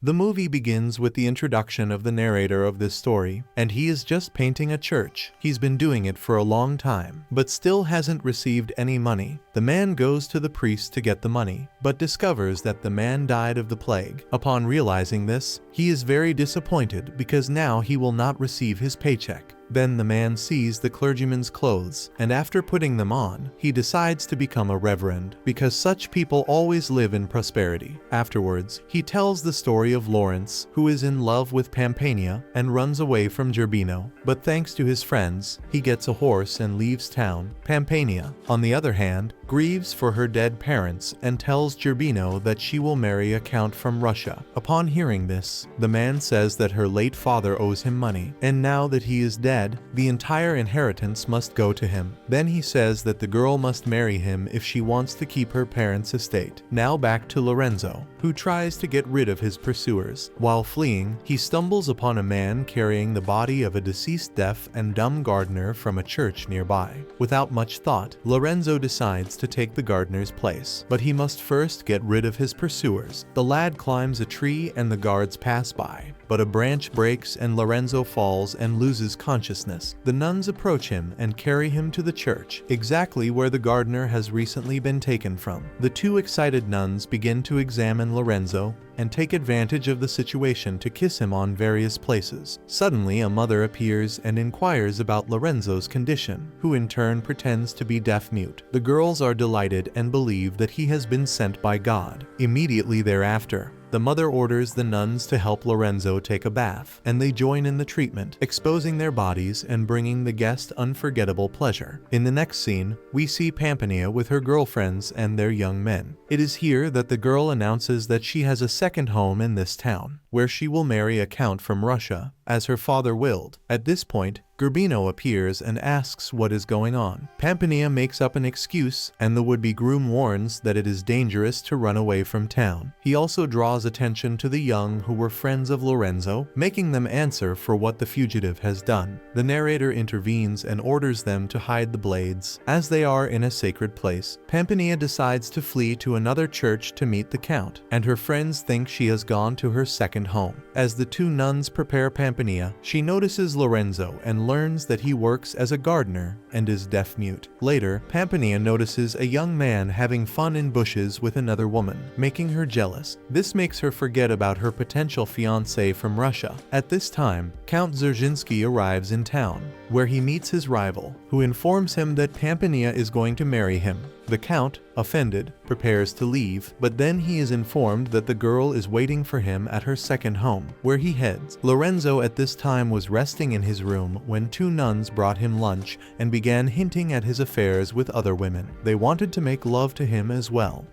The movie begins with the introduction of the narrator of this story, and he is just painting a church. He's been doing it for a long time, but still hasn't received any money. The man goes to the priest to get the money, but discovers that the man died of the plague. Upon realizing this, he is very disappointed because now he will not receive his paycheck. Then the man sees the clergyman's clothes, and after putting them on, he decides to become a reverend, because such people always live in prosperity. Afterwards, he tells the story of Lawrence, who is in love with Pampania and runs away from Gerbino, but thanks to his friends, he gets a horse and leaves town. Pampania, on the other hand, grieves for her dead parents and tells Gerbino that she will marry a count from Russia. Upon hearing this, the man says that her late father owes him money, and now that he is dead, the entire inheritance must go to him. Then he says that the girl must marry him if she wants to keep her parents' estate. Now back to Lorenzo, who tries to get rid of his pursuers. While fleeing, he stumbles upon a man carrying the body of a deceased deaf and dumb gardener from a church nearby. Without much thought, Lorenzo decides to take the gardener's place, but he must first get rid of his pursuers. The lad climbs a tree and the guards pass by, but a branch breaks and Lorenzo falls and loses consciousness. The nuns approach him and carry him to the church, exactly where the gardener has recently been taken from. The two excited nuns begin to examine Lorenzo and take advantage of the situation to kiss him on various places. Suddenly, a mother appears and inquires about Lorenzo's condition, who in turn pretends to be deaf-mute. The girls are delighted and believe that he has been sent by God. Immediately thereafter, the mother orders the nuns to help Lorenzo take a bath, and they join in the treatment, exposing their bodies and bringing the guest unforgettable pleasure. In the next scene, we see Pampania with her girlfriends and their young men. It is here that the girl announces that she has a second home in this town, where she will marry a count from Russia, as her father willed. At this point, Gerbino appears and asks what is going on. Pampania makes up an excuse, and the would-be groom warns that it is dangerous to run away from town. He also draws attention to the young who were friends of Lorenzo, making them answer for what the fugitive has done. The narrator intervenes and orders them to hide the blades, as they are in a sacred place. Pampania decides to flee to another church to meet the count, and her friends think she has gone to her second home. As the two nuns prepare Pampania, she notices Lorenzo and learns that he works as a gardener and is deaf-mute. Later, Pampania notices a young man having fun in bushes with another woman, making her jealous. This makes her forget about her potential fiancé from Russia. At this time, Count Dzerzhinsky arrives in town, where he meets his rival, who informs him that Pampania is going to marry him. The count, offended, prepares to leave, but then he is informed that the girl is waiting for him at her second home, where he heads. Lorenzo at this time was resting in his room when two nuns brought him lunch and began hinting at his affairs with other women. They wanted to make love to him as well.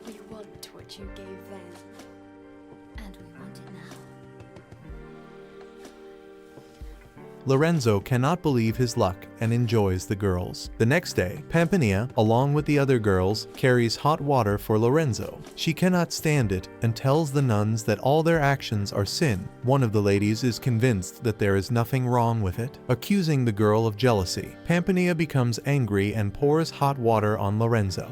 We want what you gave then, and we want it now. Lorenzo cannot believe his luck and enjoys the girls. The next day, Pampania, along with the other girls, carries hot water for Lorenzo. She cannot stand it and tells the nuns that all their actions are sin. One of the ladies is convinced that there is nothing wrong with it, accusing the girl of jealousy. Pampania becomes angry and pours hot water on Lorenzo.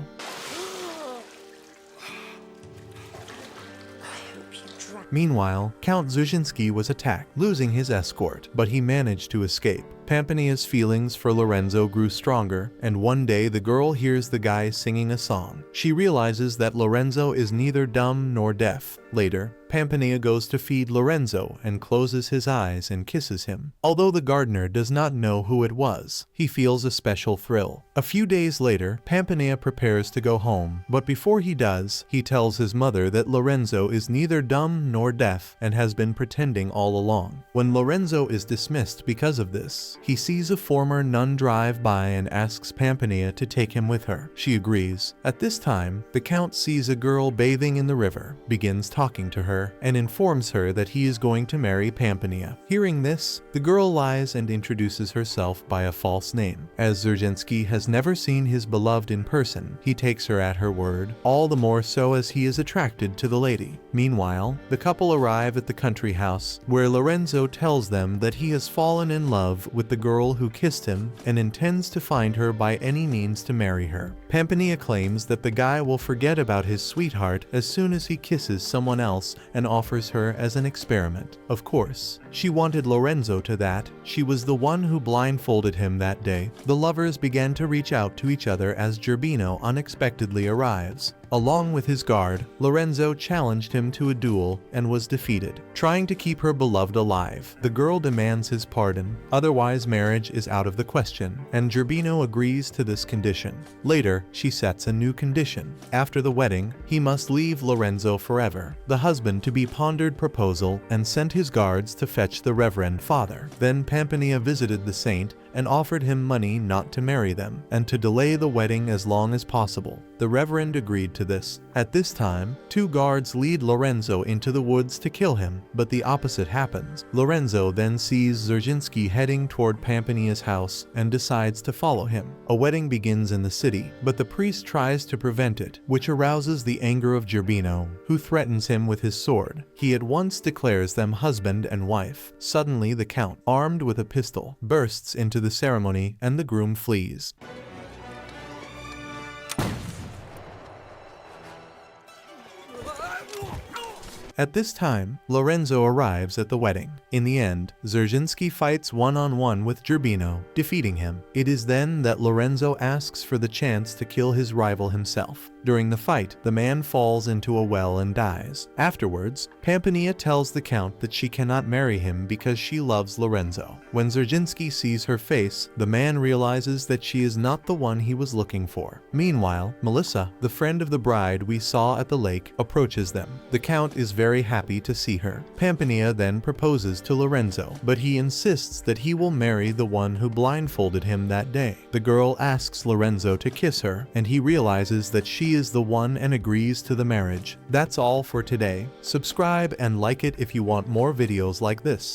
Meanwhile, Count Dzerzhinsky was attacked, losing his escort, but he managed to escape. Pampania's feelings for Lorenzo grew stronger, and one day the girl hears the guy singing a song. She realizes that Lorenzo is neither dumb nor deaf. Later, Pampania goes to feed Lorenzo and closes his eyes and kisses him. Although the gardener does not know who it was, he feels a special thrill. A few days later, Pampania prepares to go home, but before he does, he tells his mother that Lorenzo is neither dumb nor deaf and has been pretending all along. When Lorenzo is dismissed because of this, he sees a former nun drive by and asks Pampania to take him with her. She agrees. At this time, the count sees a girl bathing in the river, begins talking to her, and informs her that he is going to marry Pampania. Hearing this, the girl lies and introduces herself by a false name. As Dzerzhinsky has never seen his beloved in person, he takes her at her word, all the more so as he is attracted to the lady. Meanwhile, the couple arrive at the country house, where Lorenzo tells them that he has fallen in love with the girl who kissed him and intends to find her by any means to marry her. Pampania claims that the guy will forget about his sweetheart as soon as he kisses someone else and offers her as an experiment. Of course, she wanted Lorenzo to that. She was the one who blindfolded him that day. The lovers began to reach out to each other as Gerbino unexpectedly arrives. Along with his guard, Lorenzo challenged him to a duel and was defeated. Trying to keep her beloved alive, the girl demands his pardon, otherwise marriage is out of the question, and Gerbino agrees to this condition. Later, she sets a new condition. After the wedding, he must leave Lorenzo forever. The husband to be pondered proposal and sent his guards to fetch the Reverend Father. Then Pampania visited the saint and offered him money not to marry them, and to delay the wedding as long as possible. The Reverend agreed to this. At this time, 2 guards lead Lorenzo into the woods to kill him, but the opposite happens. Lorenzo then sees Dzerzhinsky heading toward Pampania's house and decides to follow him. A wedding begins in the city, but the priest tries to prevent it, which arouses the anger of Gerbino, who threatens him with his sword. He at once declares them husband and wife. Suddenly the count, armed with a pistol, bursts into the ceremony and the groom flees. At this time, Lorenzo arrives at the wedding. In the end, Dzerzhinsky fights one-on-one with Gerbino, defeating him. It is then that Lorenzo asks for the chance to kill his rival himself. During the fight, the man falls into a well and dies. Afterwards, Pampania tells the count that she cannot marry him because she loves Lorenzo. When Dzerzhinsky sees her face, the man realizes that she is not the one he was looking for. Meanwhile, Melissa, the friend of the bride we saw at the lake, approaches them. The count is very happy to see her. Pampania then proposes to Lorenzo, but he insists that he will marry the one who blindfolded him that day. The girl asks Lorenzo to kiss her, and he realizes that she is the one and agrees to the marriage. That's all for today. Subscribe and like it if you want more videos like this.